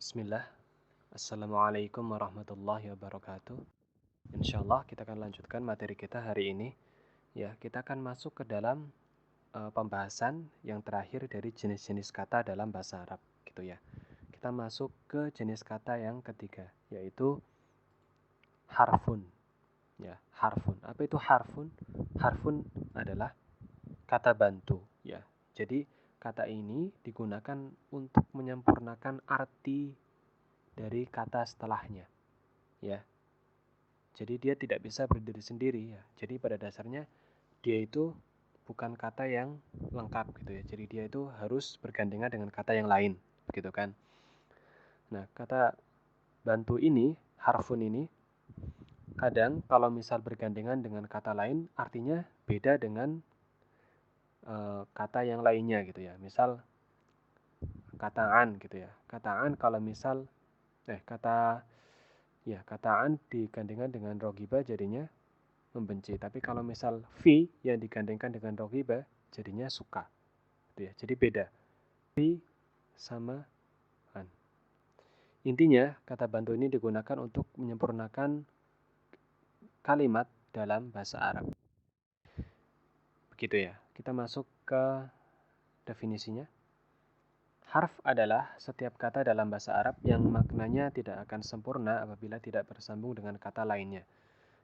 Bismillah. Assalamualaikum warahmatullahi wabarakatuh. Insyaallah kita akan lanjutkan materi kita hari ini. Ya, kita akan masuk ke dalam pembahasan yang terakhir dari jenis-jenis kata dalam bahasa Arab, gitu ya. Kita masuk ke jenis kata yang ketiga, yaitu harfun. Ya, harfun. Apa itu harfun? Harfun adalah kata bantu, ya. Jadi kata ini digunakan untuk menyempurnakan arti dari kata setelahnya, ya. Jadi dia tidak bisa berdiri sendiri, ya. Jadi pada dasarnya dia itu bukan kata yang lengkap gitu ya. Jadi dia itu harus bergandengan dengan kata yang lain, begitu kan. Nah, kata bantu ini, harfun ini, kadang kalau misal bergandengan dengan kata lain artinya beda dengan kata yang lainnya gitu ya. Misal kataan gitu ya. Kataan kalau misal kataan digandengkan dengan rogiba jadinya membenci. Tapi kalau misal fi yang digandengkan dengan rogiba jadinya suka. Gitu ya. Jadi beda. Fi sama an. Intinya kata bantu ini digunakan untuk menyempurnakan kalimat dalam bahasa Arab. Begitu ya. Kita masuk ke definisinya. Harf adalah setiap kata dalam bahasa Arab yang maknanya tidak akan sempurna apabila tidak bersambung dengan kata lainnya.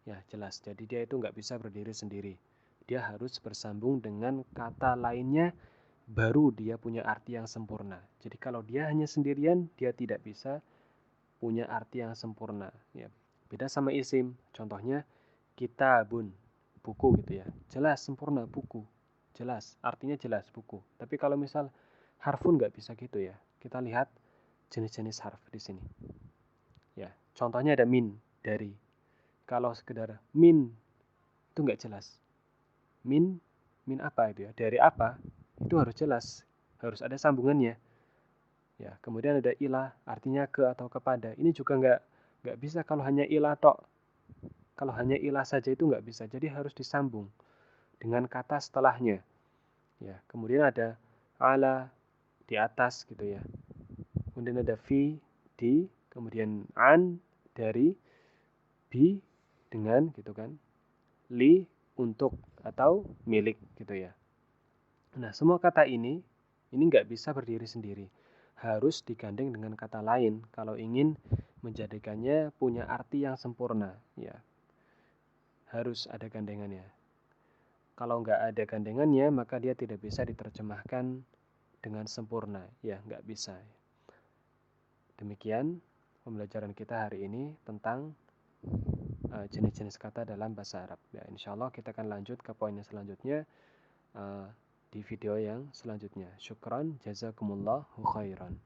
Ya, jelas. Jadi dia itu nggak bisa berdiri sendiri. Dia harus bersambung dengan kata lainnya, baru dia punya arti yang sempurna. Jadi kalau dia hanya sendirian, dia tidak bisa punya arti yang sempurna. Ya, beda sama isim. Contohnya, kitabun, buku gitu ya. Jelas, sempurna, buku. Jelas, artinya jelas, buku. Tapi kalau misal harfun nggak bisa gitu ya. Kita lihat jenis-jenis harf di sini. Ya, contohnya ada min, dari. Kalau sekedar min itu nggak jelas. Min apa itu ya? Dari apa? Itu harus jelas, harus ada sambungannya. Ya, kemudian ada ilah, artinya ke atau kepada. Ini juga nggak bisa kalau hanya ilah tok. Kalau hanya ilah saja itu nggak bisa. Jadi harus disambung dengan kata setelahnya. Ya, kemudian ada ala, di atas gitu ya. Kemudian ada fi, di, kemudian an, dari, bi, dengan gitu kan. Li, untuk atau milik gitu ya. Nah, semua kata ini nggak bisa berdiri sendiri. Harus digandeng dengan kata lain kalau ingin menjadikannya punya arti yang sempurna. Ya, harus ada gandengannya. Kalau nggak ada gandengannya, maka dia tidak bisa diterjemahkan dengan sempurna. Ya, nggak bisa. Demikian pembelajaran kita hari ini tentang jenis-jenis kata dalam bahasa Arab. Ya, insya Allah kita akan lanjut ke poin yang selanjutnya di video yang selanjutnya. Syukran, jazakumullahu khairan.